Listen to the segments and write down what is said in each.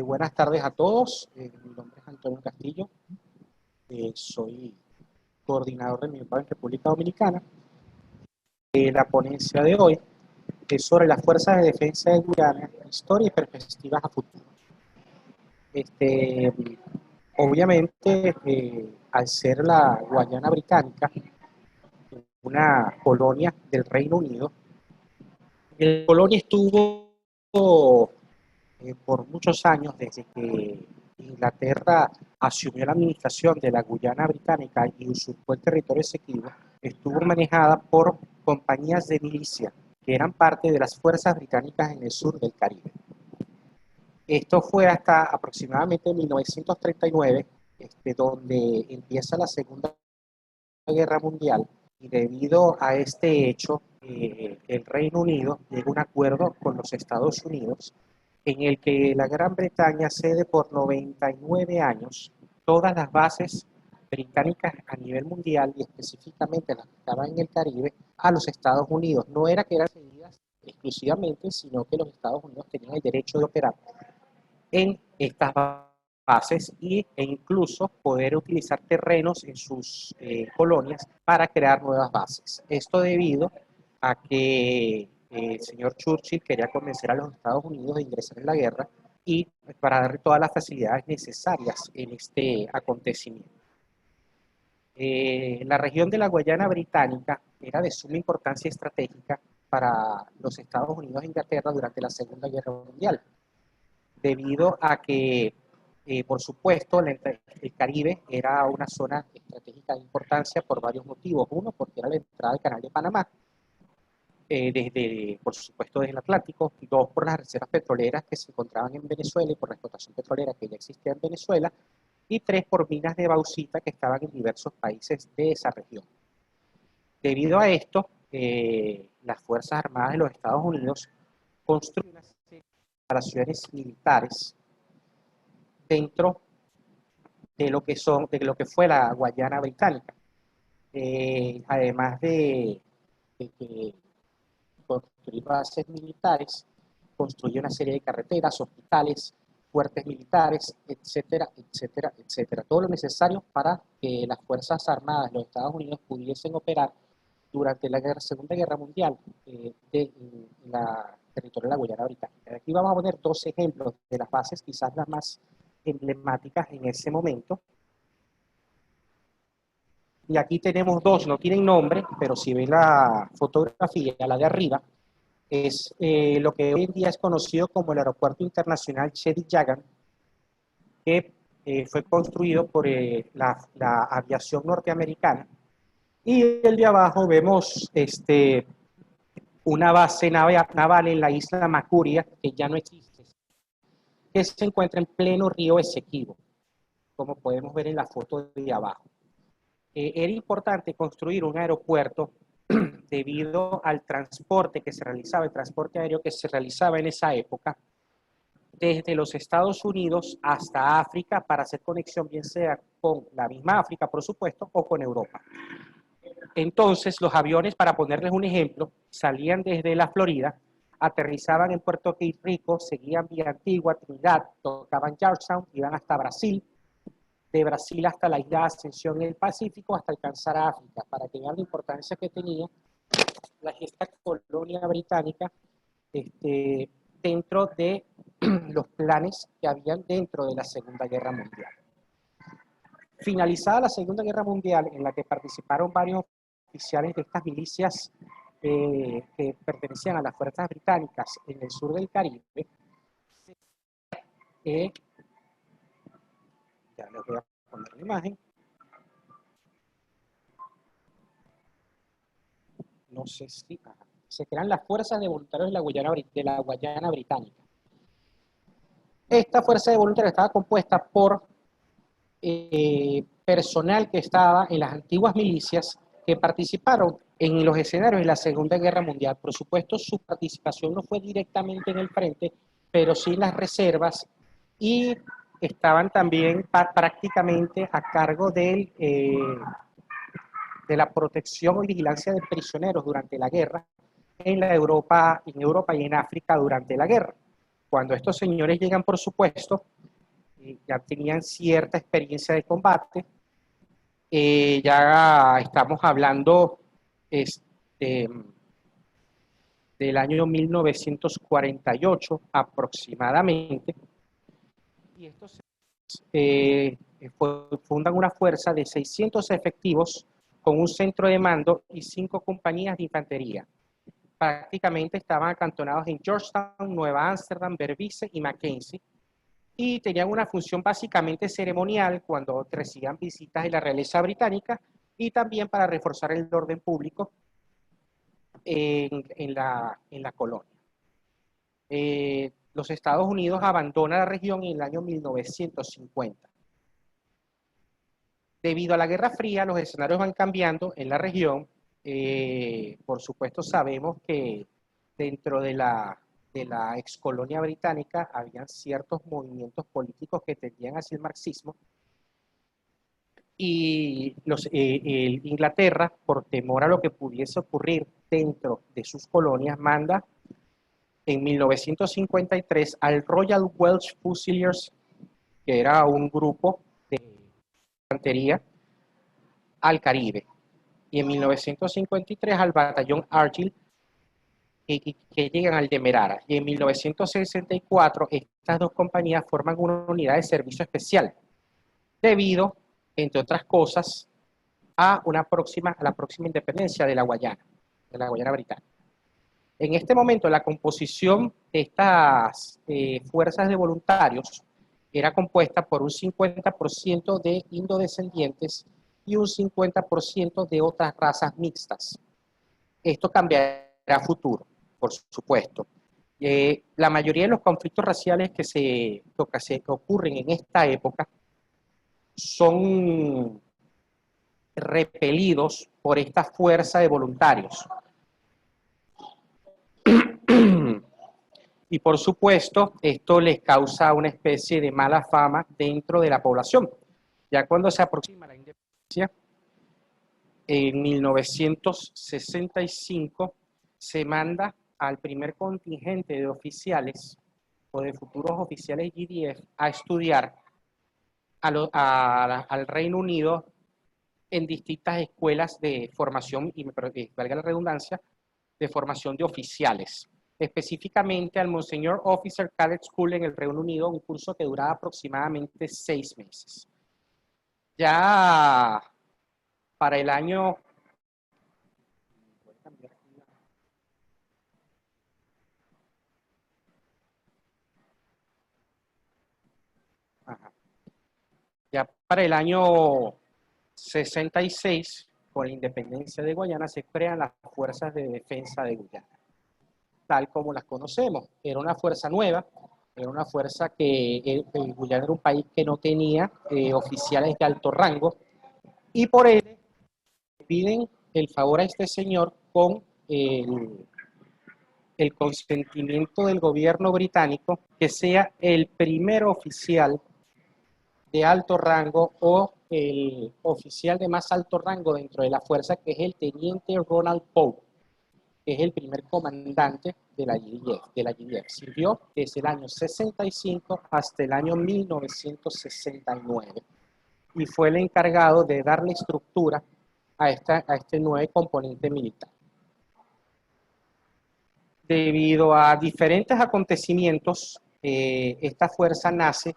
Buenas tardes a todos. Mi nombre es Antonio Castillo. Soy coordinador de mi en República Dominicana. La ponencia de hoy es sobre las fuerzas de defensa de Guyana, historia y perspectivas a futuro. Obviamente, al ser la Guayana Británica una colonia del Reino Unido, la colonia estuvo por muchos años, desde que Inglaterra asumió la administración de la Guyana Británica y usurpó el territorio Esequibo, estuvo manejada por compañías de milicia que eran parte de las fuerzas británicas en el sur del Caribe. Esto fue hasta aproximadamente 1939, donde empieza la Segunda Guerra Mundial, y debido a este hecho, el Reino Unido llega a un acuerdo con los Estados Unidos en el que la Gran Bretaña cede por 99 años todas las bases británicas a nivel mundial y específicamente las que estaban en el Caribe a los Estados Unidos. No era que eran cedidas exclusivamente, sino que los Estados Unidos tenían el derecho de operar en estas bases e incluso poder utilizar terrenos en sus colonias para crear nuevas bases. Esto debido a que el señor Churchill quería convencer a los Estados Unidos de ingresar en la guerra y para darle todas las facilidades necesarias en este acontecimiento. La región de la Guayana Británica era de suma importancia estratégica para los Estados Unidos e Inglaterra durante la Segunda Guerra Mundial, debido a que, por supuesto, el Caribe era una zona estratégica de importancia por varios motivos. Uno, porque era la entrada del Canal de Panamá, por supuesto, desde el Atlántico. Dos, por las reservas petroleras que se encontraban en Venezuela y por la explotación petrolera que ya existía en Venezuela. Y tres, por minas de bauxita que estaban en diversos países de esa región. Debido a esto, las Fuerzas Armadas de los Estados Unidos construyeron una serie de instalaciones militares dentro de lo que fue la Guayana Británica. Además de que construir bases militares, construyó una serie de carreteras, hospitales, fuertes militares, etcétera, etcétera, etcétera. Todo lo necesario para que las Fuerzas Armadas de los Estados Unidos pudiesen operar durante la Segunda Guerra Mundial en la territorio de la Guayana Británica. Aquí vamos a poner dos ejemplos de las bases, quizás las más emblemáticas en ese momento. Y aquí tenemos dos, no tienen nombre, pero si ven la fotografía, la de arriba, es lo que hoy en día es conocido como el Aeropuerto Internacional Cheddi Jagan, que fue construido por la aviación norteamericana. Y el de abajo vemos una base naval en la isla Macuria, que ya no existe, que se encuentra en pleno río Esequibo, como podemos ver en la foto de abajo. Era importante construir un aeropuerto debido al transporte que se realizaba, el transporte aéreo que se realizaba en esa época, desde los Estados Unidos hasta África, para hacer conexión bien sea con la misma África, por supuesto, o con Europa. Entonces, los aviones, para ponerles un ejemplo, salían desde la Florida, aterrizaban en Puerto Rico, seguían vía Antigua, Trinidad, tocaban Georgetown, iban hasta Brasil, de Brasil hasta la isla de Ascensión en el Pacífico, hasta alcanzar a África, para que vean la importancia que tenía esta colonia británica dentro de los planes que habían dentro de la Segunda Guerra Mundial. Finalizada la Segunda Guerra Mundial, en la que participaron varios oficiales de estas milicias que pertenecían a las fuerzas británicas en el sur del Caribe, ya les voy a poner la imagen. No sé si se crean las fuerzas de voluntarios de la Guayana Británica. Esta fuerza de voluntarios estaba compuesta por personal que estaba en las antiguas milicias que participaron en los escenarios de la Segunda Guerra Mundial. Por supuesto, su participación no fue directamente en el frente, pero sí en las reservas, y estaban también prácticamente a cargo de la protección y vigilancia de prisioneros durante la guerra en Europa y en África durante la guerra. Cuando estos señores llegan, por supuesto, ya tenían cierta experiencia de combate. Ya estamos hablando este, del año 1948 aproximadamente, y estos fundan una fuerza de 600 efectivos con un centro de mando y 5 compañías de infantería. Prácticamente estaban acantonados en Georgetown, Nueva Ámsterdam, Berbice y Mackenzie, y tenían una función básicamente ceremonial cuando recibían visitas de la realeza británica y también para reforzar el orden público en la colonia. Los Estados Unidos abandonan la región en el año 1950. Debido a la Guerra Fría, los escenarios van cambiando en la región. Por supuesto, sabemos que dentro de la excolonia británica habían ciertos movimientos políticos que tendían hacia el marxismo. Y Inglaterra, por temor a lo que pudiese ocurrir dentro de sus colonias, manda en 1953 al Royal Welsh Fusiliers, que era un grupo de infantería, al Caribe. Y en 1953 al batallón Argyll, que llegan al Demerara. Y en 1964 estas dos compañías forman una unidad de servicio especial, debido, entre otras cosas, a la próxima independencia de la Guayana británica. En este momento, la composición de estas fuerzas de voluntarios era compuesta por un 50% de indodescendientes y un 50% de otras razas mixtas. Esto cambiará a futuro, por supuesto. La mayoría de los conflictos raciales que ocurren en esta época son repelidos por esta fuerza de voluntarios. Y por supuesto, esto les causa una especie de mala fama dentro de la población. Ya cuando se aproxima la independencia, en 1965 se manda al primer contingente de oficiales o de futuros oficiales GDF a estudiar al Reino Unido en distintas escuelas de formación, y valga la redundancia, de formación de oficiales. Específicamente al Monseñor Officer Cadet School en el Reino Unido, un curso que duraba aproximadamente 6 meses. Ya para el año... Ajá. Ya para el año 66, con la independencia de Guayana, se crean las Fuerzas de Defensa de Guyana, tal como las conocemos. Era una fuerza nueva, era una fuerza que Guyana era un país que no tenía oficiales de alto rango, y por ende piden el favor a este señor con el consentimiento del gobierno británico que sea el primer oficial de alto rango o el oficial de más alto rango dentro de la fuerza, que es el teniente Ronald Pope, que es el primer comandante de la GDF. Sirvió desde el año 65 hasta el año 1969 y fue el encargado de darle estructura a este nuevo componente militar. Debido a diferentes acontecimientos, esta fuerza nace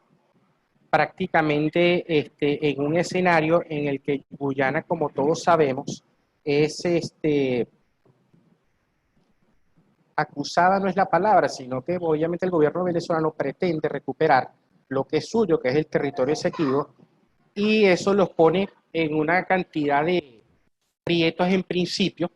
prácticamente en un escenario en el que Guyana, como todos sabemos, es acusada, no es la palabra, sino que obviamente el gobierno venezolano pretende recuperar lo que es suyo, que es el territorio Esequibo, y eso los pone en una cantidad de aprietos en principio,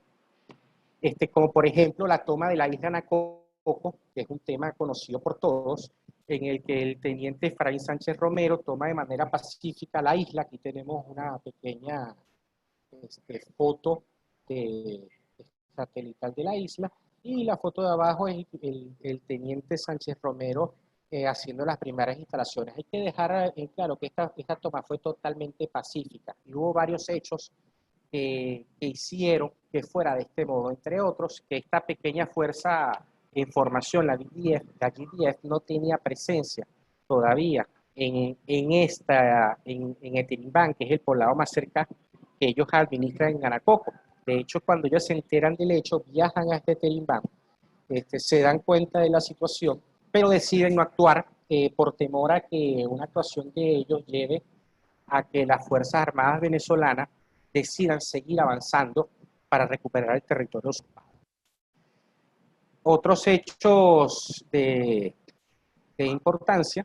como por ejemplo la toma de la isla Nacoco, que es un tema conocido por todos, en el que el teniente Efraín Sánchez Romero toma de manera pacífica la isla. Aquí tenemos una pequeña foto satelital de la isla, y la foto de abajo es el teniente Sánchez Romero haciendo las primeras instalaciones. Hay que dejar en claro que esta toma fue totalmente pacífica y hubo varios hechos que hicieron que fuera de este modo, entre otros, que esta pequeña fuerza en formación, la GDF no tenía presencia todavía en Eterimban, que es el poblado más cerca que ellos administran en Anacoco. De hecho, cuando ellos se enteran del hecho, viajan a Eterimban, se dan cuenta de la situación, pero deciden no actuar por temor a que una actuación de ellos lleve a que las Fuerzas Armadas venezolanas decidan seguir avanzando para recuperar el territorio usurpado. Otros hechos de importancia,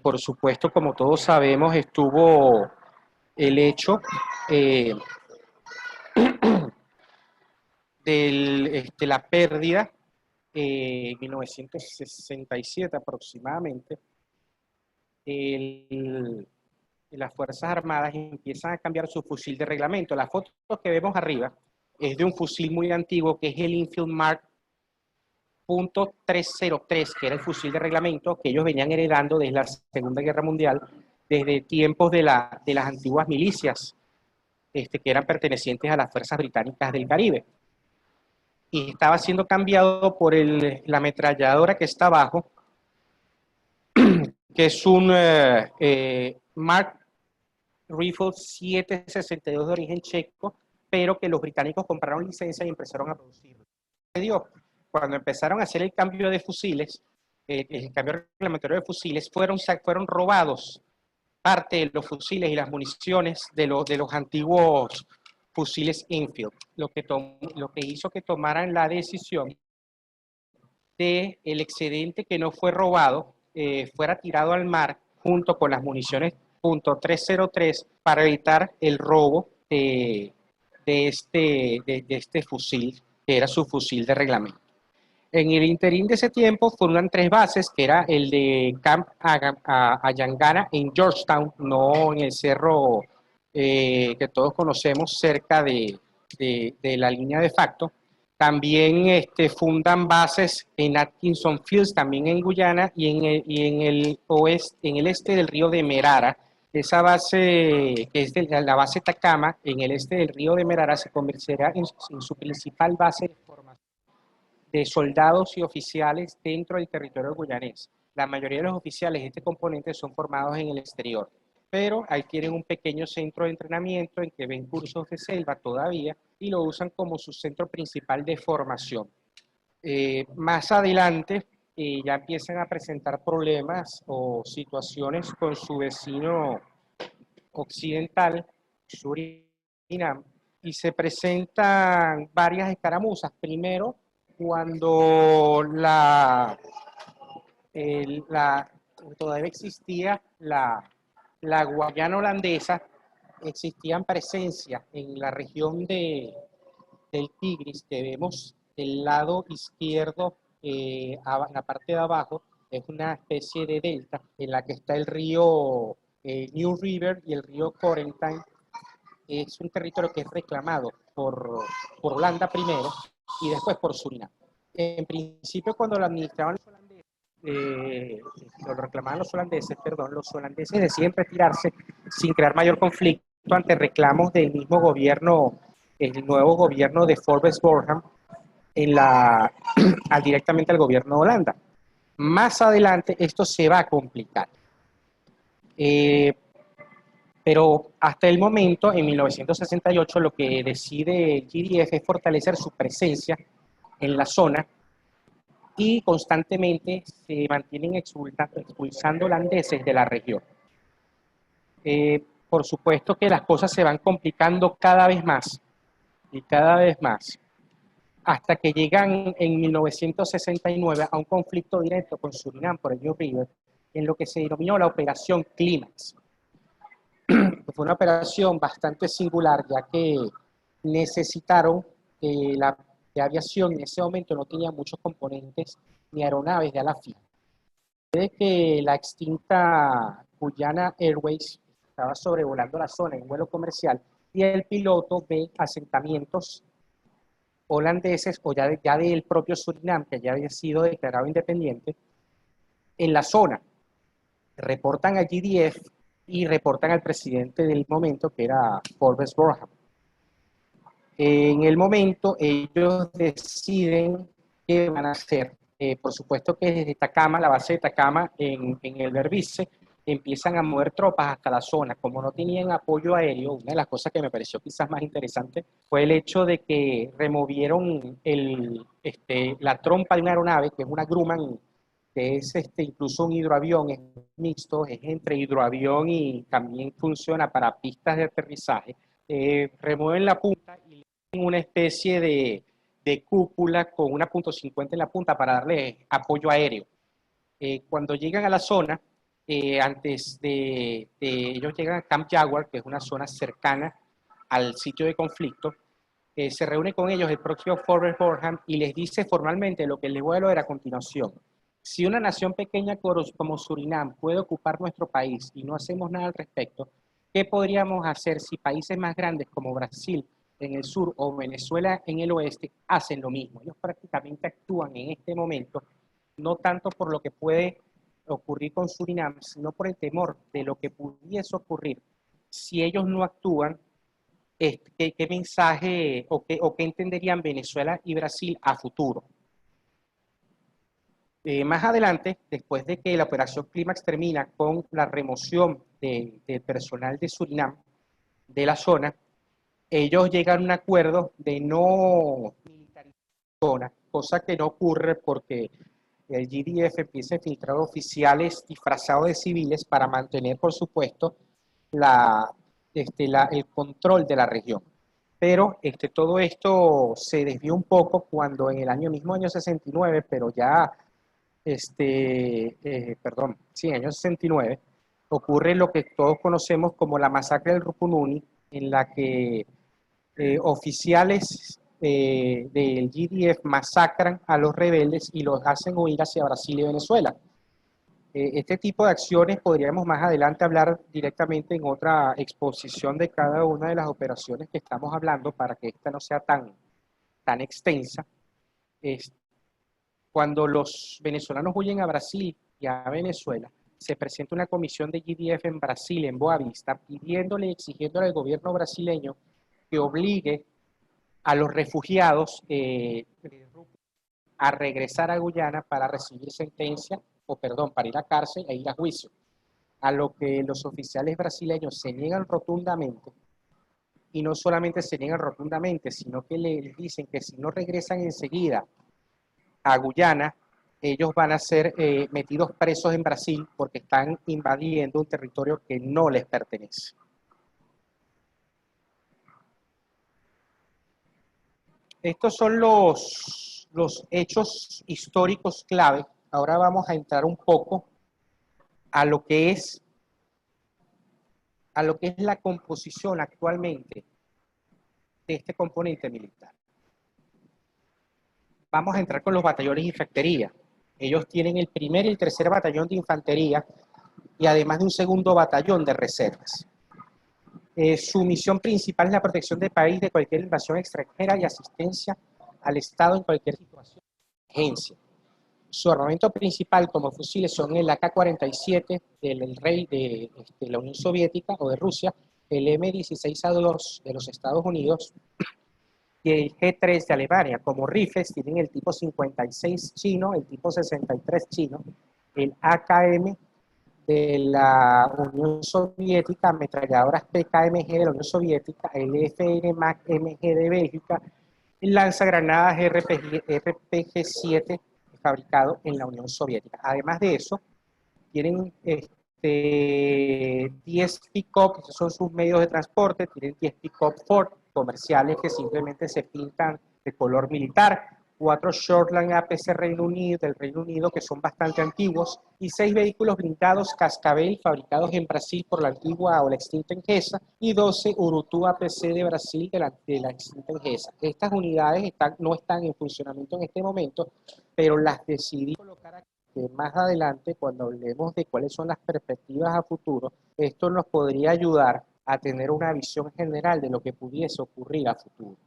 por supuesto, como todos sabemos, estuvo el hecho de la pérdida en 1967 aproximadamente. Las Fuerzas Armadas empiezan a cambiar su fusil de reglamento. La foto que vemos arriba es de un fusil muy antiguo que es el Enfield Mark .303, que era el fusil de reglamento que ellos venían heredando desde la Segunda Guerra Mundial, desde tiempos de las antiguas milicias que eran pertenecientes a las fuerzas británicas del Caribe. Y estaba siendo cambiado por la ametralladora que está abajo, que es un Mark Rifle 762 de origen checo, pero que los británicos compraron licencia y empezaron a producirlo. Cuando empezaron a hacer el cambio de fusiles, el cambio reglamentario de fusiles, fueron robados parte de los fusiles y las municiones de los antiguos fusiles Enfield, lo que hizo que tomaran la decisión de el excedente que no fue robado fuera tirado al mar junto con las municiones .303 para evitar el robo de este fusil, que era su fusil de reglamento. En el interín de ese tiempo fundan 3 bases, que era el de Camp Ayangana en Georgetown, no en el cerro que todos conocemos cerca de la línea de facto. También fundan bases en Atkinson Fields, también en Guyana, y en el este del río de Merara. Esa base, que es la base Takama, en el este del río de Merara, se convertirá en su principal base de formación de soldados y oficiales dentro del territorio guyanés. La mayoría de los oficiales de este componente son formados en el exterior, pero ahí tienen un pequeño centro de entrenamiento en que ven cursos de selva todavía y lo usan como su centro principal de formación. Más adelante ya empiezan a presentar problemas o situaciones con su vecino occidental, Surinam, y se presentan varias escaramuzas. Primero, cuando todavía existía la Guayana holandesa, existían presencias en la región del Tigris, que vemos del lado izquierdo, en la parte de abajo, es una especie de delta en la que está el río New River y el río Corentyne. Es un territorio que es reclamado por Holanda primero y después por Surinam. En principio, cuando lo administraban los holandeses, lo reclamaban los holandeses deciden retirarse sin crear mayor conflicto ante reclamos del mismo gobierno, el nuevo gobierno de Forbes Borham, directamente al gobierno de Holanda. Más adelante esto se va a complicar. Pero hasta el momento, en 1968, lo que decide el GDF es fortalecer su presencia en la zona y constantemente se mantienen expulsando holandeses de la región. Por supuesto que las cosas se van complicando cada vez más y cada vez más, hasta que llegan en 1969 a un conflicto directo con Surinam por el New River, en lo que se denominó la Operación Clímax. Fue una operación bastante singular, ya que necesitaron la aviación en ese momento no tenía muchos componentes ni aeronaves de ala fija. Desde que la extinta Guyana Airways estaba sobrevolando la zona en vuelo comercial y el piloto ve asentamientos holandeses o ya del propio Surinam, que ya había sido declarado independiente, en la zona. Reportan al GDF y reportan al presidente del momento, que era Forbes Borham. En el momento, ellos deciden ¿qué van a hacer? Por supuesto que desde Tacama, la base de Tacama en el Berbice, empiezan a mover tropas hasta la zona. Como no tenían apoyo aéreo, una de las cosas que me pareció quizás más interesante fue el hecho de que removieron la trompa de una aeronave, que es una Grumman, que es incluso un hidroavión, es mixto, es entre hidroavión y también funciona para pistas de aterrizaje. Remueven la punta y le ponen una especie de cúpula con una .50 en la punta para darle apoyo aéreo. Cuando llegan a la zona, antes de ellos llegan a Camp Jaguar, que es una zona cercana al sitio de conflicto, se reúne con ellos el próximo Forrest Gorham y les dice formalmente lo que les voy a leer a continuación. Si una nación pequeña como Surinam puede ocupar nuestro país y no hacemos nada al respecto, ¿qué podríamos hacer si países más grandes como Brasil en el sur o Venezuela en el oeste hacen lo mismo? Ellos prácticamente actúan en este momento no tanto por lo que puede ocurrir con Surinam, sino por el temor de lo que pudiese ocurrir si ellos no actúan. ¿Qué mensaje o qué entenderían Venezuela y Brasil a futuro? Más adelante, después de que la operación Clímax termina con la remoción del personal de Surinam de la zona, ellos llegan a un acuerdo de no militarizar la zona, cosa que no ocurre porque el GDF empieza a filtrar oficiales disfrazados de civiles para mantener, por supuesto, el control de la región. Pero todo esto se desvió un poco cuando en el mismo año 69, pero ya, en el año 69, ocurre lo que todos conocemos como la masacre del Rupununi, en la que oficiales del GDF masacran a los rebeldes y los hacen huir hacia Brasil y Venezuela. Este tipo de acciones podríamos más adelante hablar directamente en otra exposición de cada una de las operaciones que estamos hablando para que esta no sea tan extensa. Cuando los venezolanos huyen a Brasil y a Venezuela, se presenta una comisión de GDF en Brasil, en Boavista, pidiéndole y exigiéndole al gobierno brasileño que obligue a los refugiados a regresar a Guyana para recibir sentencia, para ir a cárcel e ir a juicio. A lo que los oficiales brasileños se niegan rotundamente, y no solamente se niegan rotundamente, sino que les dicen que si no regresan enseguida a Guyana, ellos van a ser metidos presos en Brasil porque están invadiendo un territorio que no les pertenece. Estos son los hechos históricos clave. Ahora vamos a entrar un poco a lo que es la composición actualmente de este componente militar. Vamos a entrar con los batallones de infantería. Ellos tienen el primer y el tercer batallón de infantería y además de un segundo batallón de reservas. Su misión principal es la protección del país de cualquier invasión extranjera y asistencia al Estado en cualquier situación de emergencia. Su armamento principal como fusiles son el AK-47 del Rey de la Unión Soviética o de Rusia, el M16A2 de los Estados Unidos y el G3 de Alemania. Como rifles tienen el tipo 56 chino, el tipo 63 chino, el AKM de la Unión Soviética, ametralladoras PKMG de la Unión Soviética, el FN MAC-MG de Bélgica, el lanzagranadas RPG-7 fabricado en la Unión Soviética. Además de eso, tienen 10 pick-up, esos son sus medios de transporte, tienen 10 pick-up Ford comerciales que simplemente se pintan de color militar, 4 Shortland APC del Reino Unido que son bastante antiguos y 6 vehículos blindados Cascabel fabricados en Brasil por la antigua o la extinta Engesa y 12 Urutu APC de Brasil de la extinta Engesa. Estas unidades no están en funcionamiento en este momento, pero las decidí colocar aquí que más adelante, cuando hablemos de cuáles son las perspectivas a futuro, esto nos podría ayudar a tener una visión general de lo que pudiese ocurrir a futuro.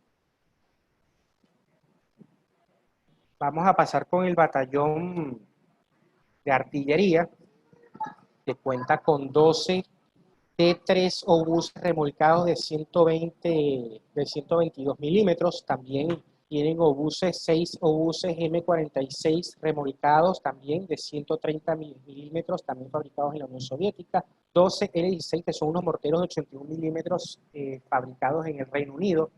Vamos a pasar con el batallón de artillería, que cuenta con 12 T3 obuses remolcados de 122 milímetros, también Tienen obuses, 6 obuses M46 remolcados también de 130 milímetros, también fabricados en la Unión Soviética. 12 L-16, que son unos morteros de 81 milímetros fabricados en el Reino Unido.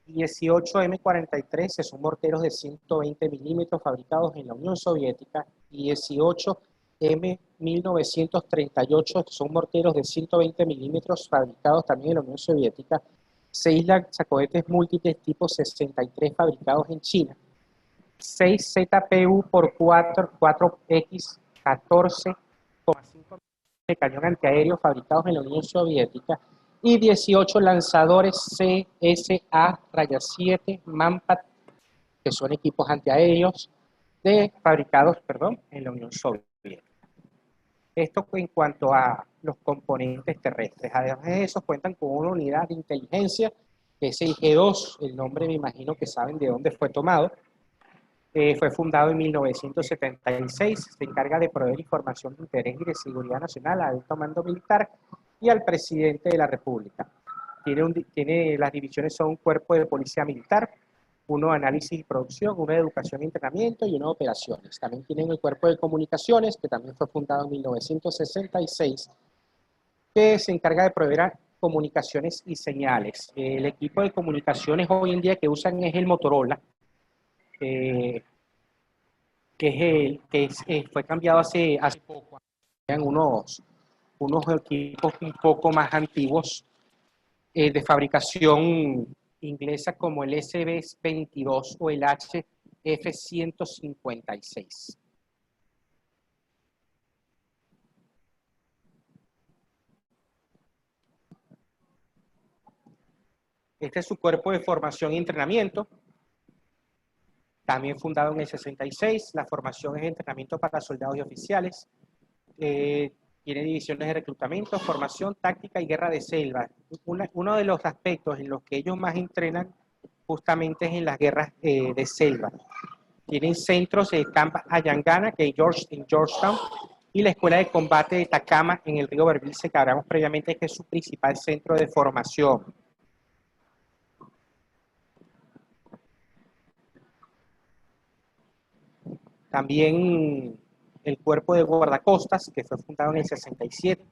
18 M43, que son morteros de 120 milímetros fabricados en la Unión Soviética. Y 18 M1938, que son morteros de 120 milímetros fabricados también en la Unión Soviética. 6 lanzacohetes múltiples tipo 63 fabricados en China, 6 ZPU por 4X 14,5 de cañón antiaéreo fabricados en la Unión Soviética y 18 lanzadores CSA-7 Manpat, que son equipos antiaéreos fabricados en la Unión Soviética. Esto en cuanto a los componentes terrestres. Además de eso, cuentan con una unidad de inteligencia, que es el G2, el nombre me imagino que saben de dónde fue tomado. Fue fundado en 1976, se encarga de proveer información de interés y de seguridad nacional al alto mando militar y al presidente de la República. Las divisiones son un cuerpo de policía militar, uno de análisis y producción, uno de educación y entrenamiento y uno de operaciones. También tienen el cuerpo de comunicaciones, que también fue fundado en 1966, que se encarga de proveer comunicaciones y señales. El equipo de comunicaciones hoy en día que usan es el Motorola, fue cambiado hace poco. Eran unos equipos un poco más antiguos de fabricación inglesa, como el SB-22 o el HF-156. Este es su cuerpo de formación y entrenamiento, también fundado en el 66. La formación es entrenamiento para soldados y oficiales. Tiene divisiones de reclutamiento, formación, táctica y guerra de selva. Uno de los aspectos en los que ellos más entrenan justamente es en las guerras de selva. Tienen centros de Camp Ayangana, que es en Georgetown, y la Escuela de Combate de Takama en el río Berbice, que hablamos previamente, que es su principal centro de formación. También el cuerpo de guardacostas, que fue fundado en el 67,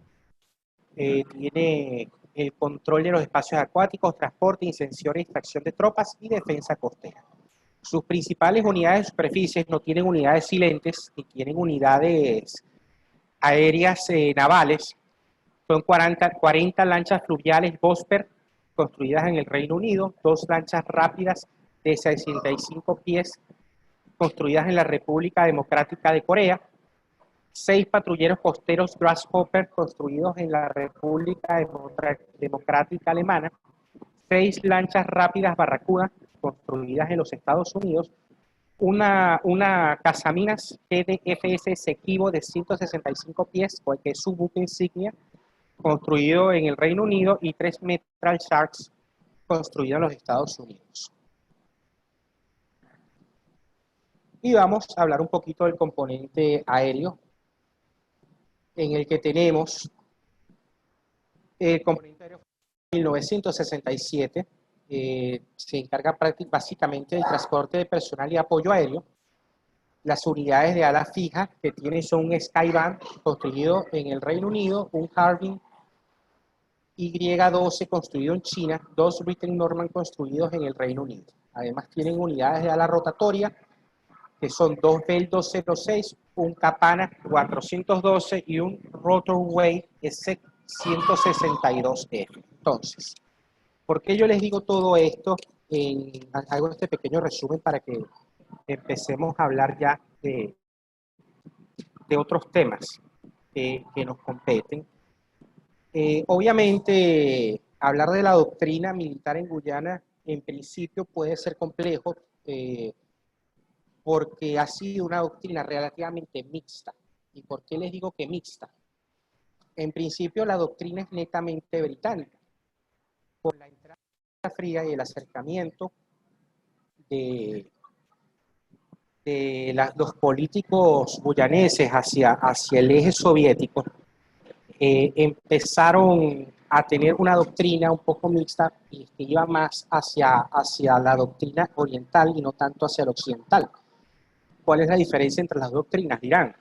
tiene el control de los espacios acuáticos, transporte, incensión e extracción de tropas y defensa costera. Sus principales unidades de superficie no tienen unidades silentes ni tienen unidades aéreas navales. Son 40 lanchas fluviales Vosper construidas en el Reino Unido, 2 lanchas rápidas de 65 pies construidas en la República Democrática de Corea, 6 patrulleros costeros Grasshopper construidos en la República Democrática Alemana, 6 lanchas rápidas Barracuda construidas en los Estados Unidos, una cazaminas GDFS Sequibo de 165 pies, que es su buque insignia, construido en el Reino Unido, y 3 Metral Sharks construidos en los Estados Unidos. Y vamos a hablar un poquito del componente aéreo, en el que tenemos el componente aéreo de 1967, se encarga básicamente del transporte de personal y apoyo aéreo. Las unidades de ala fija que tienen son un Skyvan construido en el Reino Unido, un Harbin Y-12 construido en China, 2 Britten Norman construidos en el Reino Unido. Además tienen unidades de ala rotatoria, que son 2 Bell 206, un Capana 412 y un Rotorway S162F. Entonces, ¿por qué yo les digo todo esto? Hago este pequeño resumen para que empecemos a hablar ya de otros temas que nos competen. Obviamente, hablar de la doctrina militar en Guyana en principio puede ser complejo, porque ha sido una doctrina relativamente mixta. ¿Y por qué les digo que mixta? En principio, la doctrina es netamente británica. Por la entrada fría y el acercamiento de los políticos guyaneses hacia el eje soviético, empezaron a tener una doctrina un poco mixta y que iba más hacia la doctrina oriental y no tanto hacia la occidental. ¿Cuál es la diferencia entre las doctrinas? Dirán.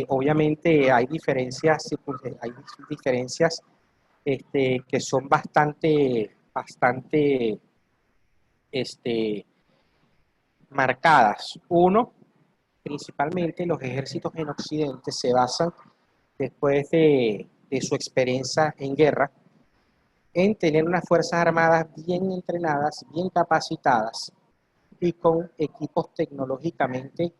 Obviamente hay diferencias que son bastante este, marcadas. Uno, principalmente los ejércitos en Occidente se basan, después de su experiencia en guerra, en tener unas fuerzas armadas bien entrenadas, bien capacitadas y con equipos tecnológicamente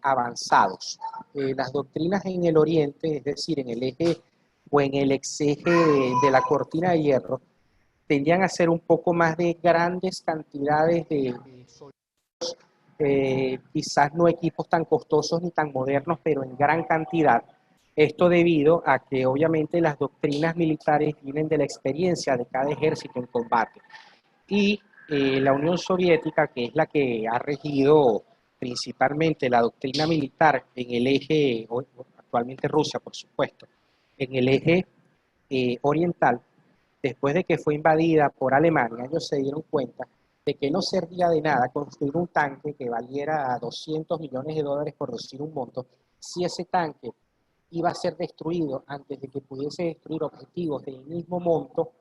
avanzados. Las doctrinas en el Oriente, es decir, en el eje o en el exeje de la cortina de hierro, tendían a ser un poco más de grandes cantidades de soldados, quizás no equipos tan costosos ni tan modernos, pero en gran cantidad. Esto debido a que obviamente las doctrinas militares vienen de la experiencia de cada ejército en combate. Y la Unión Soviética, que es la que ha regido principalmente la doctrina militar en el eje, actualmente Rusia por supuesto, en el eje oriental, después de que fue invadida por Alemania, ellos se dieron cuenta de que no servía de nada construir un tanque que valiera 200 millones de dólares, por decir un monto, si ese tanque iba a ser destruido antes de que pudiese destruir objetivos del mismo monto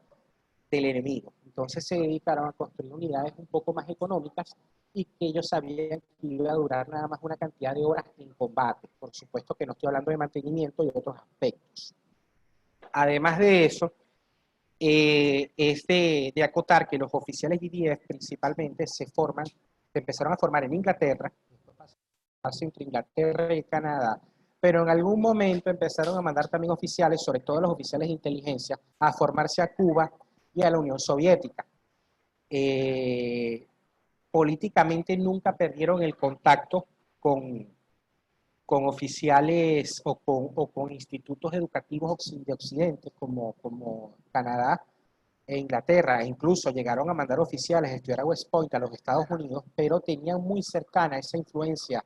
del enemigo. Entonces se dedicaron a construir unidades un poco más económicas y que ellos sabían que iba a durar nada más una cantidad de horas en combate. Por supuesto que no estoy hablando de mantenimiento y otros aspectos. Además de eso, es de acotar que los oficiales IDF principalmente se empezaron a formar en Inglaterra, entre Inglaterra y Canadá, pero en algún momento empezaron a mandar también oficiales, sobre todo los oficiales de inteligencia, a formarse a Cuba y a la Unión Soviética. Políticamente nunca perdieron el contacto con oficiales o con institutos educativos de Occidente, como Canadá e Inglaterra. E incluso llegaron a mandar oficiales a estudiar a West Point, a los Estados Unidos, pero tenían muy cercana esa influencia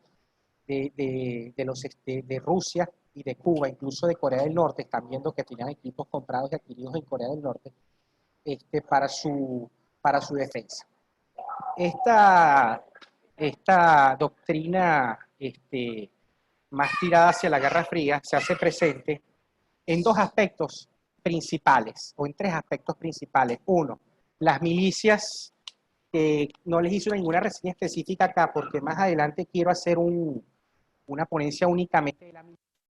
de Rusia y de Cuba, incluso de Corea del Norte. Están viendo que tenían equipos comprados y adquiridos en Corea del Norte para su defensa. Esta doctrina más tirada hacia la Guerra Fría se hace presente en dos aspectos principales, o en tres aspectos principales. Uno, las milicias, que no les hice ninguna reseña específica acá, porque más adelante quiero hacer una ponencia únicamente de las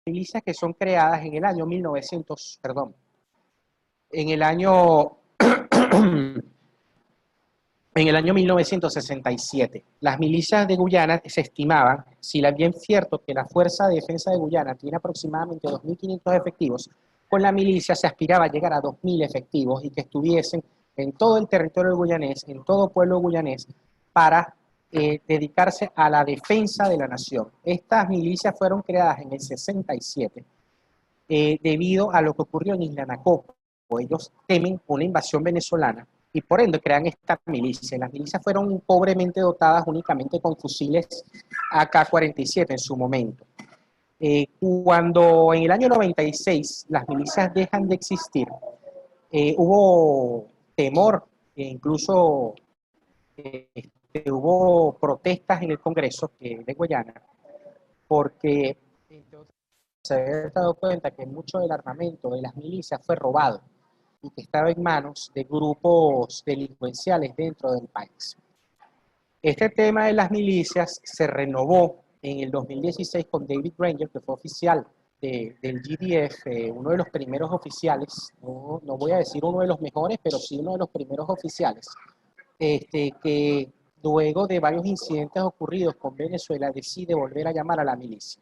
milicias que son creadas en el año 1900, perdón, en el año en el año 1967. Las milicias de Guyana se estimaban, si bien es cierto que la Fuerza de Defensa de Guyana tiene aproximadamente 2.500 efectivos, con la milicia se aspiraba a llegar a 2.000 efectivos y que estuviesen en todo el territorio guyanés, en todo pueblo guyanés, para dedicarse a la defensa de la nación. Estas milicias fueron creadas en el 67 debido a lo que ocurrió en Isla Nacopo. Ellos temen una invasión venezolana y por ende crean esta milicia. Las milicias fueron pobremente dotadas únicamente con fusiles AK-47 en su momento. Cuando en el año 96 las milicias dejan de existir, hubo temor, incluso hubo protestas en el Congreso de Guyana, porque se había dado cuenta que mucho del armamento de las milicias fue robado y que estaba en manos de grupos delincuenciales dentro del país. Este tema de las milicias se renovó en el 2016 con David Granger, que fue oficial del GDF, uno de los primeros oficiales, no voy a decir uno de los mejores, pero sí uno de los primeros oficiales, que luego de varios incidentes ocurridos con Venezuela decide volver a llamar a la milicia.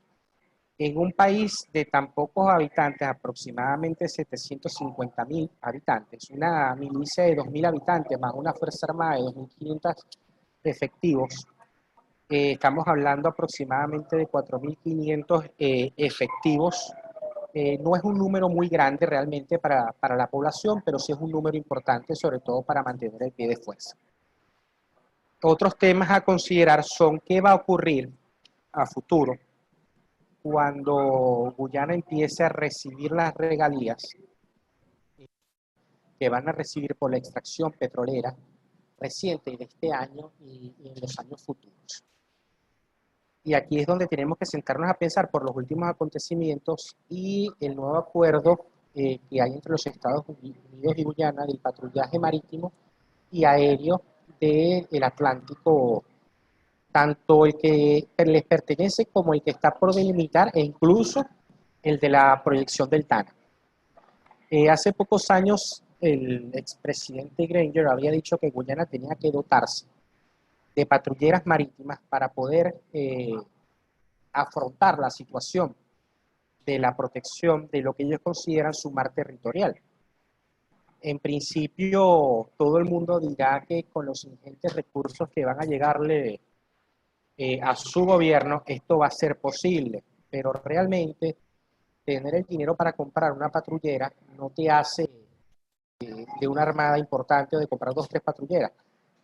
En un país de tan pocos habitantes, aproximadamente 750.000 habitantes, una milicia de 2.000 habitantes más una fuerza armada de 2.500 efectivos, estamos hablando aproximadamente de 4.500 efectivos. No es un número muy grande realmente para la población, pero sí es un número importante, sobre todo para mantener el pie de fuerza. Otros temas a considerar son qué va a ocurrir a futuro cuando Guyana empiece a recibir las regalías que van a recibir por la extracción petrolera reciente de este año y en los años futuros. Y aquí es donde tenemos que sentarnos a pensar por los últimos acontecimientos y el nuevo acuerdo que hay entre los Estados Unidos y Guyana del patrullaje marítimo y aéreo del Atlántico, tanto el que les pertenece como el que está por delimitar e incluso el de la proyección del TANA. Hace pocos años el expresidente Granger había dicho que Guyana tenía que dotarse de patrulleras marítimas para poder afrontar la situación de la protección de lo que ellos consideran su mar territorial. En principio, todo el mundo dirá que con los ingentes recursos que van a llegarle a su gobierno, esto va a ser posible, pero realmente tener el dinero para comprar una patrullera no te hace de una armada importante o de comprar 2 o 3 patrulleras.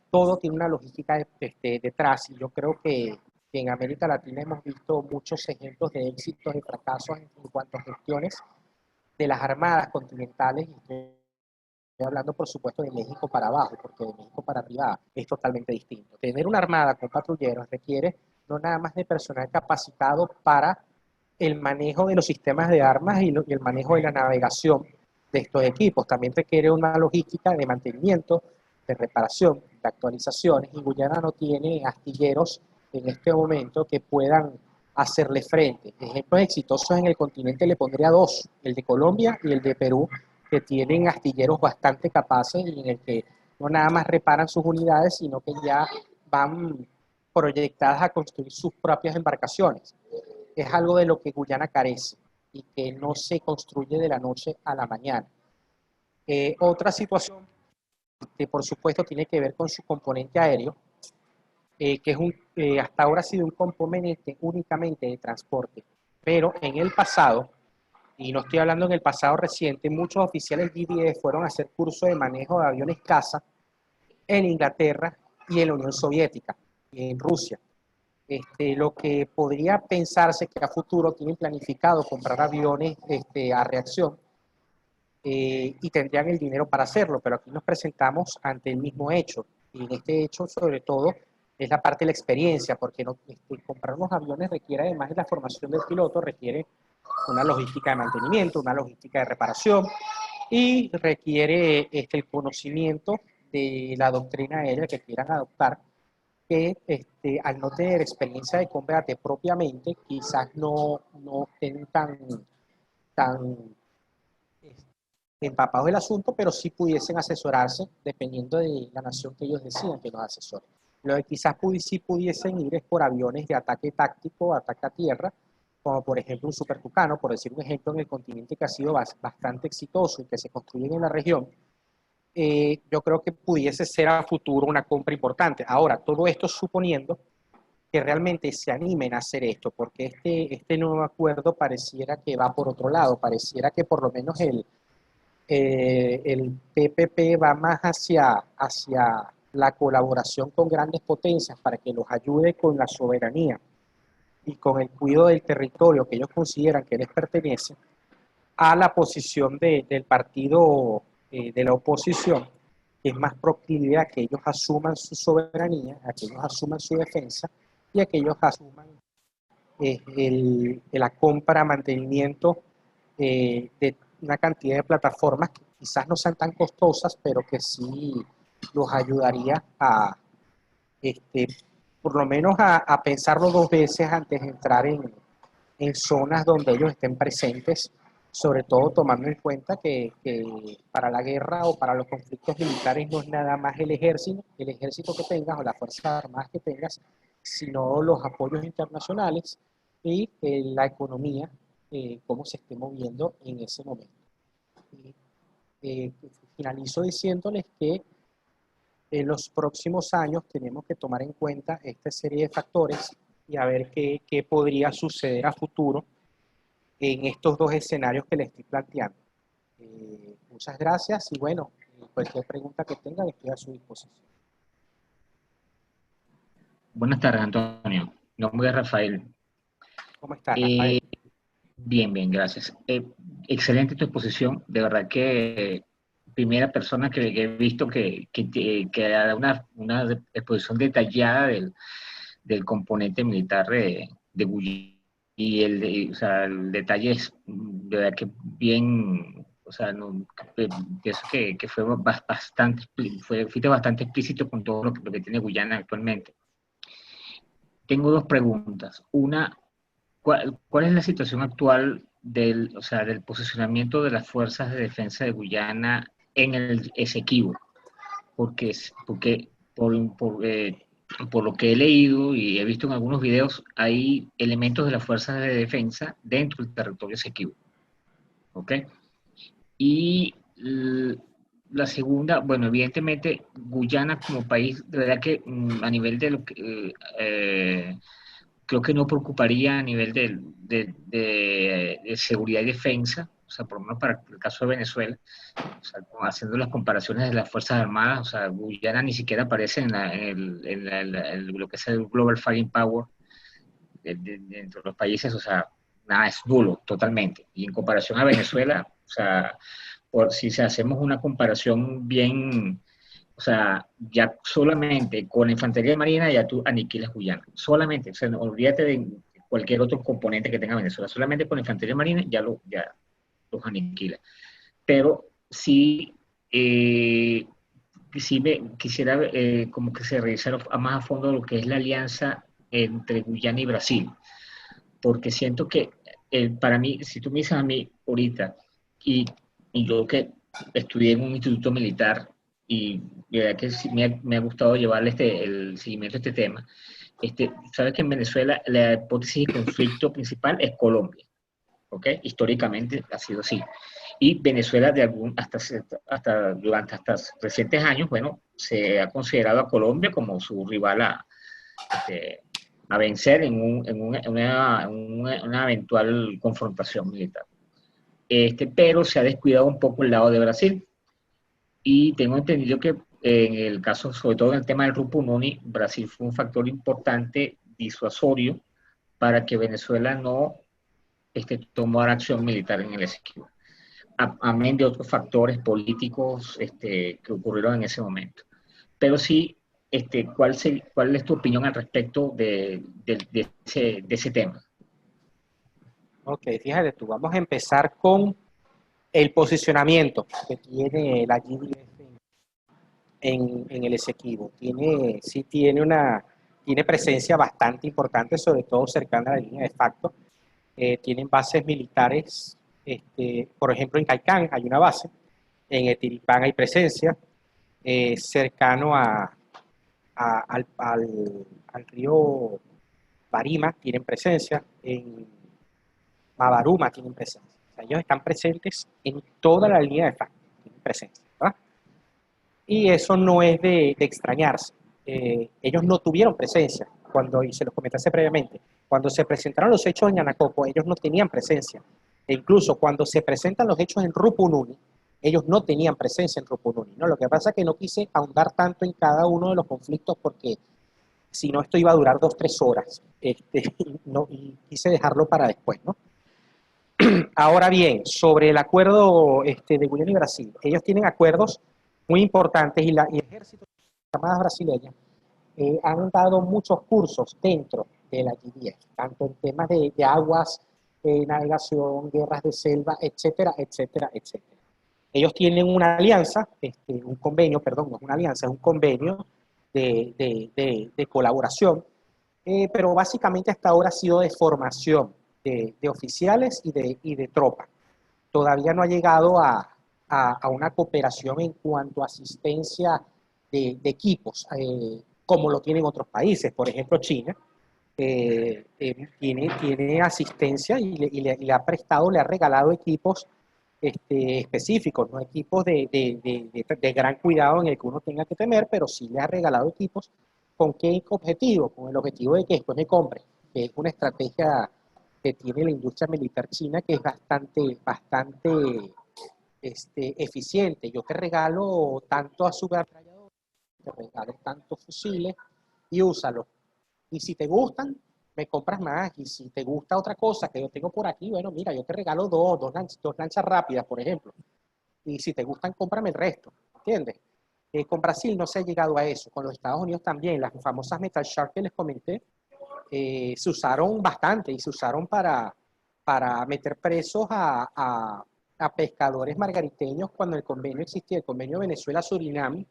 Todo tiene una logística detrás y yo creo que en América Latina hemos visto muchos ejemplos de éxitos y fracasos en cuanto a gestiones de las armadas continentales. Estoy hablando, por supuesto, de México para abajo, porque de México para arriba es totalmente distinto. Tener una armada con patrulleros requiere no nada más de personal capacitado para el manejo de los sistemas de armas y el manejo de la navegación de estos equipos. También requiere una logística de mantenimiento, de reparación, de actualizaciones, y Guyana no tiene astilleros en este momento que puedan hacerle frente. Ejemplos exitosos en el continente le pondría 2, el de Colombia y el de Perú, que tienen astilleros bastante capaces y en el que no nada más reparan sus unidades, sino que ya van proyectadas a construir sus propias embarcaciones. Es algo de lo que Guyana carece y que no se construye de la noche a la mañana. Otra situación que por supuesto tiene que ver con su componente aéreo, que es hasta ahora ha sido un componente únicamente de transporte, pero en el pasado, y no estoy hablando en el pasado reciente, muchos oficiales GDF fueron a hacer curso de manejo de aviones caza en Inglaterra y en la Unión Soviética, y en Rusia. Lo que podría pensarse que a futuro tienen planificado comprar aviones a reacción y tendrían el dinero para hacerlo, pero aquí nos presentamos ante el mismo hecho, y en este hecho sobre todo es la parte de la experiencia, porque no, comprar unos aviones requiere, además de la formación del piloto, requiere una logística de mantenimiento, una logística de reparación y requiere el conocimiento de la doctrina aérea que quieran adoptar, que al no tener experiencia de combate propiamente, quizás no estén tan empapados del asunto, pero sí pudiesen asesorarse dependiendo de la nación que ellos decidan que los asesoren. Lo que quizás sí pudiesen ir es por aviones de ataque táctico, ataque a tierra, como por ejemplo un Super Tucano, por decir un ejemplo en el continente que ha sido bastante exitoso y que se construyen en la región. Yo creo que pudiese ser a futuro una compra importante. Ahora, todo esto suponiendo que realmente se animen a hacer esto, porque este nuevo acuerdo pareciera que va por otro lado, pareciera que por lo menos el TPP va más hacia la colaboración con grandes potencias para que los ayude con la soberanía y con el cuidado del territorio que ellos consideran que les pertenece, a la posición del partido de la oposición, que es más proclive a que ellos asuman su soberanía, a que ellos asuman su defensa y a que ellos asuman la compra, mantenimiento de una cantidad de plataformas que quizás no sean tan costosas, pero que sí los ayudaría a, por lo menos a pensarlo 2 veces antes de entrar en zonas donde ellos estén presentes, sobre todo tomando en cuenta que para la guerra o para los conflictos militares no es nada más el ejército que tengas o las fuerzas armadas que tengas, sino los apoyos internacionales y la economía, cómo se esté moviendo en ese momento. Y, finalizo diciéndoles que en los próximos años tenemos que tomar en cuenta esta serie de factores y a ver qué podría suceder a futuro en estos 2 escenarios que les estoy planteando. Muchas gracias y bueno, cualquier pregunta que tengan estoy a su disposición. Buenas tardes, Antonio. Mi nombre es Rafael. ¿Cómo está, Rafael? Bien, bien, gracias. Excelente tu exposición. De verdad que primera persona que he visto que da una exposición detallada del componente militar de Guyana. Y o sea, el detalle es de verdad que bien, o sea, no, pienso que fue bastante, fuiste bastante explícito con todo lo que tiene Guyana actualmente. Tengo dos preguntas. Una, ¿cuál es la situación actual o sea, del posicionamiento de las fuerzas de defensa de Guyana en el Esequibo? Porque por lo que he leído y he visto en algunos videos, hay elementos de las fuerzas de defensa dentro del territorio Esequibo. ¿Ok? Y la segunda, bueno, evidentemente Guyana como país, de verdad que a nivel de lo que creo que no preocuparía a nivel de seguridad y defensa, o sea, por lo menos para el caso de Venezuela, o sea, haciendo las comparaciones de las Fuerzas Armadas, o sea, Guyana ni siquiera aparece lo que es el Global Fighting Power dentro de los países, o sea, nada, es nulo totalmente. Y en comparación a Venezuela, o sea, si hacemos una comparación bien, o sea, ya solamente con la infantería marina ya tú aniquilas Guyana. Solamente, o sea, no, olvídate de cualquier otro componente que tenga Venezuela. Solamente con la infantería marina ya los aniquila. Pero sí, quisiera como que se revisara más a fondo lo que es la alianza entre Guyana y Brasil. Porque siento que para mí, si tú me dices a mí ahorita, y, y yo que estudié en un instituto militar, y de verdad que sí me ha gustado llevarle el seguimiento a este tema, sabes que en Venezuela la hipótesis de conflicto principal es Colombia, ¿ok? Históricamente ha sido así. Y Venezuela hasta recientes años, bueno, se ha considerado a Colombia como su rival este, a vencer una eventual confrontación militar. Pero se ha descuidado un poco el lado de Brasil. Y tengo entendido que en el caso, sobre todo en el tema del Rupununi, Brasil fue un factor importante disuasorio para que Venezuela no tomara acción militar en el Esequibo, amén de otros factores políticos que ocurrieron en ese momento. Pero sí, ¿cuál es tu opinión al respecto de ese tema? Ok, fíjate tú, vamos a empezar con el posicionamiento que tiene la GDF en el Esequibo. Tiene presencia bastante importante, sobre todo cercana a la línea de facto. Tienen bases militares, por ejemplo, en Caicán hay una base, en Etiripán hay presencia, cercano al río Barima tienen presencia, en Mabaruma tienen presencia. O sea, ellos están presentes en toda la línea de facto, tienen presencia, ¿verdad? Y eso no es de extrañarse. Ellos no tuvieron presencia cuando, y se los comenté previamente, cuando se presentaron los hechos en Yanacoco, ellos no tenían presencia. E incluso cuando se presentan los hechos en Rupununi, ellos no tenían presencia en Rupununi, ¿no? Lo que pasa es que no quise ahondar tanto en cada uno de los conflictos porque si no esto iba a durar 2 o 3 horas, y quise dejarlo para después, ¿no? Ahora bien, sobre el acuerdo de Guyana y Brasil, ellos tienen acuerdos muy importantes y el ejército y las armadas brasileñas han dado muchos cursos dentro de la GDF, tanto en temas de aguas, navegación, guerras de selva, etcétera, etcétera, etcétera. Ellos tienen una alianza, un convenio, perdón, no es una alianza, es un convenio de colaboración, pero básicamente hasta ahora ha sido de formación de oficiales y de tropas. Todavía no ha llegado a una cooperación en cuanto a asistencia equipos, como lo tienen otros países. Por ejemplo, China tiene asistencia y le ha prestado, le ha regalado equipos específicos, no equipos de gran cuidado en el que uno tenga que temer, pero sí le ha regalado equipos. ¿Con qué objetivo? Con el objetivo de que después me compre, que es una estrategia que tiene la industria militar china que es bastante eficiente. Yo te regalo tanto ametrallador, te regalo tantos fusiles y úsalo. Y si te gustan, me compras más. Y si te gusta otra cosa que yo tengo por aquí, bueno, mira, yo te regalo dos lanchas rápidas, por ejemplo. y si te gustan, cómprame el resto, ¿entiendes? Con Brasil no se ha llegado a eso, con los Estados Unidos también, las famosas Metal Shark que les comenté, se usaron bastante y se usaron para meter presos a pescadores margariteños cuando el convenio existía, el convenio Venezuela-Surinam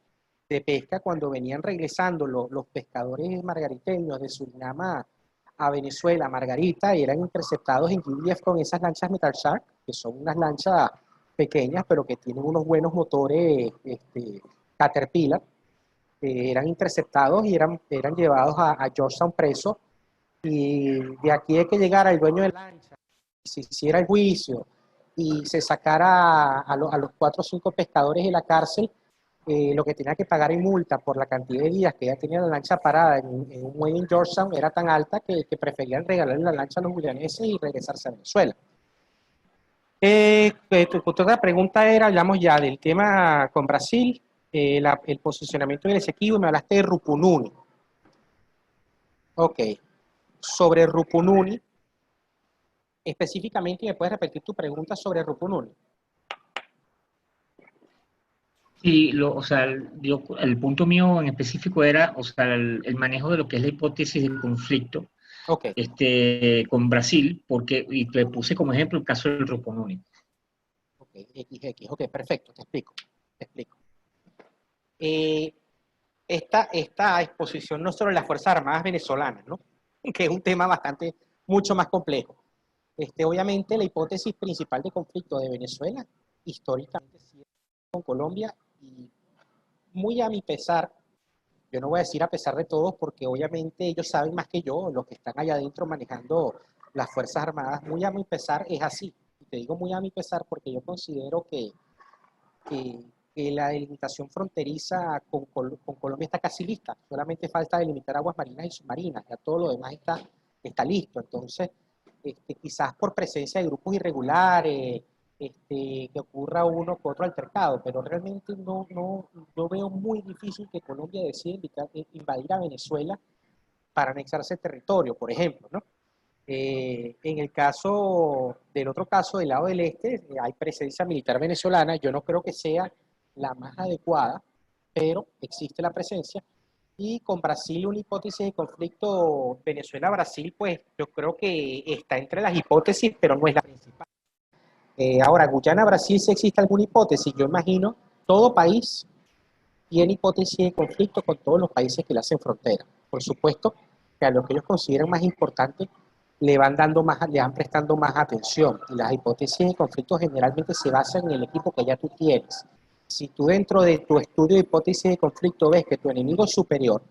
de pesca, cuando venían regresando los pescadores margariteños de Surinam a Venezuela, Margarita, y eran interceptados en GDF con esas lanchas Metal Shark, que son unas lanchas pequeñas, pero que tienen unos buenos motores Caterpillar, eran interceptados y eran llevados a Georgetown preso, y de aquí hay que llegara el dueño de la lancha, se hiciera el juicio y se sacara a los 4 o 5 pescadores de la cárcel, lo que tenía que pagar en multa por la cantidad de días que ya tenía la lancha parada en un muelle en Georgetown era tan alta que preferían regalarle la lancha a los guyaneses y regresarse a Venezuela. Tu otra pregunta era, hablamos ya del tema con Brasil, el posicionamiento del Esequibo, y me hablaste de Rupununi. Ok, sobre Rupununi, específicamente, ¿me puedes repetir tu pregunta sobre Rupununi? Sí, o sea, el punto mío en específico era, o sea, el manejo de lo que es la hipótesis de conflicto Ok, con Brasil, y le puse como ejemplo el caso del Rupununi. ok, XX, ok, perfecto, te explico. Eh, esta exposición no solo de las Fuerzas Armadas venezolanas, ¿no? Que es un tema mucho más complejo. Obviamente, la hipótesis principal de conflicto de Venezuela, históricamente, sí es con Colombia, y muy a mi pesar, yo no voy a decir a pesar de todos, porque obviamente ellos saben más que yo, los que están allá adentro manejando las Fuerzas Armadas, muy a mi pesar es así. Y te digo muy a mi pesar porque yo considero que, que la delimitación fronteriza con Colombia está casi lista, solamente falta delimitar aguas marinas y submarinas, ya todo lo demás está listo. Entonces, quizás por presencia de grupos irregulares, que ocurra uno que otro altercado, pero realmente no veo muy difícil que Colombia decida invadir a Venezuela para anexarse el territorio, por ejemplo, ¿no? En el caso del otro caso, del lado del este, hay presencia militar venezolana. Yo no creo que sea la más adecuada, pero existe la presencia. Y con Brasil, una hipótesis de conflicto Venezuela-Brasil, pues yo creo que está entre las hipótesis, pero no es la principal. Ahora, Guyana-Brasil, si existe alguna hipótesis, yo imagino, todo país tiene hipótesis de conflicto con todos los países que le hacen frontera. Por supuesto que a lo que ellos consideran más importante le van prestando más atención. Y las hipótesis de conflicto generalmente se basan en el equipo que ya tú tienes. Si tú dentro de tu estudio de hipótesis de conflicto ves que tu enemigo es superior,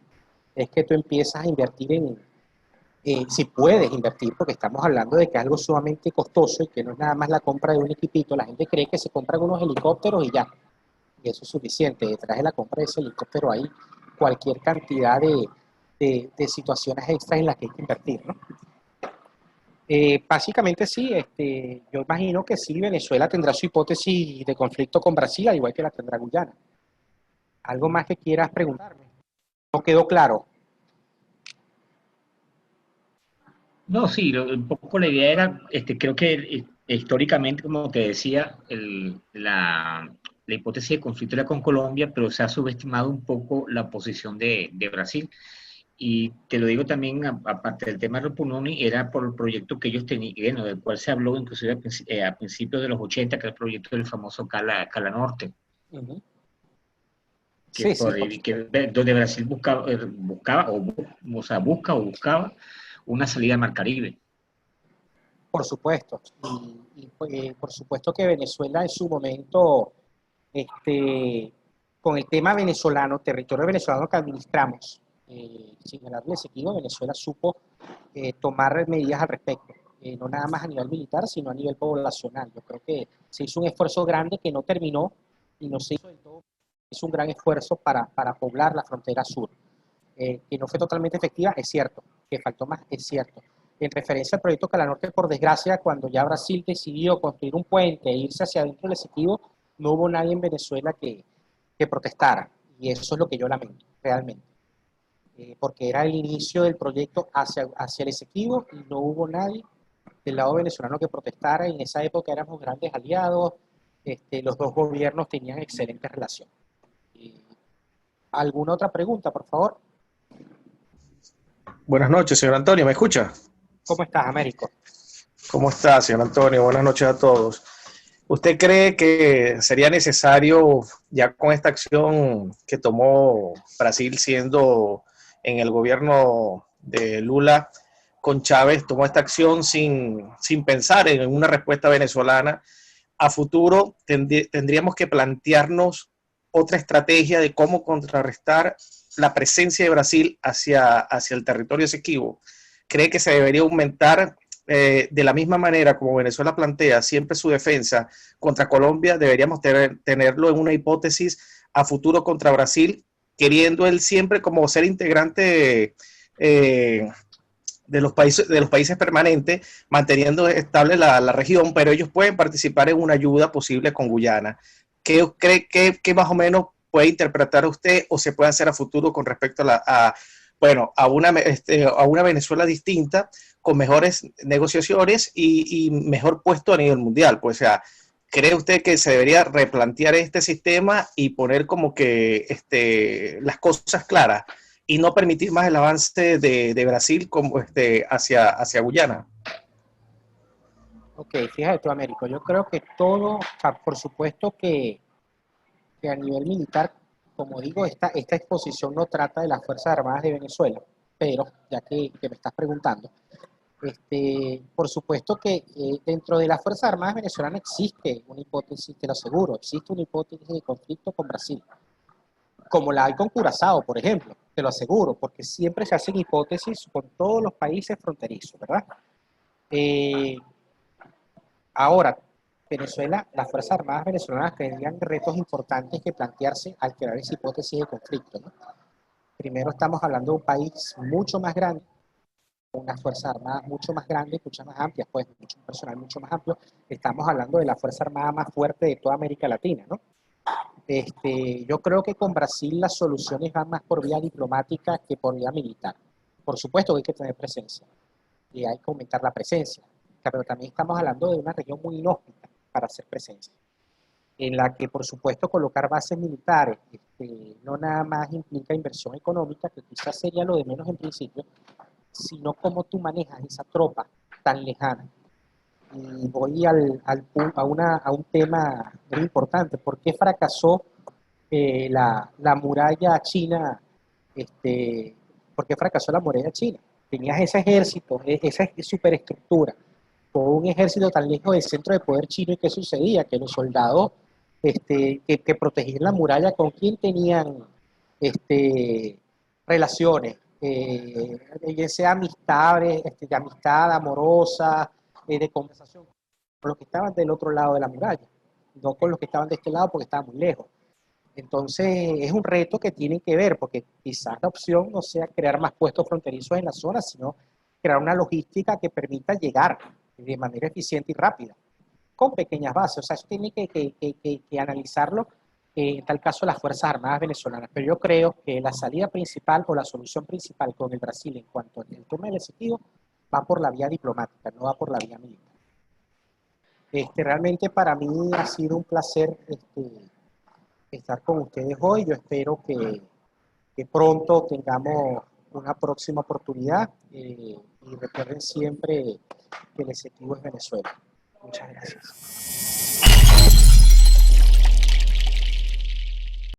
es que tú empiezas a invertir si puedes invertir, porque estamos hablando de que es algo sumamente costoso y que no es nada más la compra de un equipito. La gente cree que se compran unos helicópteros y ya, y eso es suficiente. Detrás de la compra de ese helicóptero hay cualquier cantidad de situaciones extras en las que hay que invertir, ¿no? Básicamente sí, yo imagino que sí, Venezuela tendrá su hipótesis de conflicto con Brasil, al igual que la tendrá Guyana. ¿Algo más que quieras preguntarme? ¿No quedó claro? No, sí, un poco la idea era, creo que históricamente, como te decía, la hipótesis de conflicto era con Colombia, pero se ha subestimado un poco la posición de Brasil. Y te lo digo también, aparte del tema de Rupununi, era por el proyecto que ellos tenían, bueno, del cual se habló inclusive a principios de los 80, que era el proyecto del famoso Cala Norte, Uh-huh. que Sí, sí, por supuesto. donde Brasil buscaba una salida al Mar Caribe. Por supuesto. Y por supuesto que Venezuela en su momento, con el tema venezolano, territorio venezolano que administramos, sin hablarle seguido, Venezuela supo tomar medidas al respecto. No nada más a nivel militar, sino a nivel poblacional. Yo creo que se hizo un esfuerzo grande que no terminó y no se hizo del todo. Hizo un gran esfuerzo para poblar la frontera sur. Que no fue totalmente efectiva, es cierto. Que faltó más, es cierto. En referencia al proyecto Cala Norte, por desgracia, cuando ya Brasil decidió construir un puente e irse hacia adentro del Esequibo, no hubo nadie en Venezuela que protestara. Y eso es lo que yo lamento, realmente. Porque era el inicio del proyecto hacia el Esequibo y no hubo nadie del lado venezolano que protestara. Y en esa época éramos grandes aliados. los dos gobiernos tenían excelente relación. ¿Alguna otra pregunta, por favor? Buenas noches, señor Antonio, ¿me escucha? ¿Cómo estás, Américo? ¿Cómo está, señor Antonio? Buenas noches a todos. ¿Usted cree que sería necesario, ya con esta acción que tomó Brasil siendo en el gobierno de Lula con Chávez, tomó esta acción sin pensar en una respuesta venezolana? A futuro tendríamos que plantearnos otra estrategia de cómo contrarrestar la presencia de Brasil hacia el territorio Esequibo. ¿Cree que se debería aumentar de la misma manera como Venezuela plantea siempre su defensa contra Colombia? Deberíamos tenerlo en una hipótesis a futuro contra Brasil, queriendo él siempre como ser integrante de los países permanentes, manteniendo estable la región, pero ellos pueden participar en una ayuda posible con Guyana. ¿Qué cree que más o menos puede interpretar usted o se puede hacer a futuro con respecto a una Venezuela distinta, con mejores negociaciones y mejor puesto a nivel mundial? Pues, o sea, ¿cree usted que se debería replantear este sistema y poner como que las cosas claras y no permitir más el avance de Brasil como hacia Guyana? Ok, fíjate tú, Américo, yo creo que todo, o sea, por supuesto que a nivel militar, como digo, esta exposición no trata de las Fuerzas Armadas de Venezuela, pero ya que me estás preguntando, por supuesto que dentro de las Fuerzas Armadas venezolanas existe una hipótesis, te lo aseguro, existe una hipótesis de conflicto con Brasil, como la hay con Curazao, por ejemplo, te lo aseguro, porque siempre se hacen hipótesis con todos los países fronterizos, ¿verdad? Eh, Ahora, Venezuela, las Fuerzas Armadas venezolanas tendrían retos importantes que plantearse al crear esa hipótesis de conflicto, ¿no? Primero estamos hablando de un país mucho más grande, con unas Fuerzas Armadas mucho más grandes, mucho más amplias, pues mucho personal mucho más amplio. Estamos hablando de la Fuerza Armada más fuerte de toda América Latina, ¿no? Yo creo que con Brasil las soluciones van más por vía diplomática que por vía militar. Por supuesto que hay que tener presencia y hay que aumentar la presencia, pero también estamos hablando de una región muy inhóspita para hacer presencia, en la que por supuesto colocar bases militares no nada más implica inversión económica, que quizás sería lo de menos en principio, sino cómo tú manejas esa tropa tan lejana. Y voy a un tema muy importante. ¿Por qué fracasó la muralla china? Este, ¿Por qué fracasó la muralla china? Tenías ese ejército, esa superestructura, con un ejército tan lejos del centro de poder chino. ¿Y qué sucedía? Que los soldados que protegían la muralla, ¿con quién tenían relaciones? Ya sea amistades, de amistad amorosa, de conversación, con los que estaban del otro lado de la muralla, no con los que estaban de este lado porque estaban muy lejos. Entonces es un reto que tienen que ver, porque quizás la opción no sea crear más puestos fronterizos en la zona, sino crear una logística que permita llegar de manera eficiente y rápida, con pequeñas bases. O sea, eso tiene que analizarlo, en tal caso las Fuerzas Armadas venezolanas. Pero yo creo que la salida principal o la solución principal con el Brasil en cuanto al tema del Esequibo va por la vía diplomática, no va por la vía militar. Realmente para mí ha sido un placer estar con ustedes hoy. Yo espero que pronto tengamos una próxima oportunidad, y recuerden siempre que el Esequibo es Venezuela. Muchas gracias.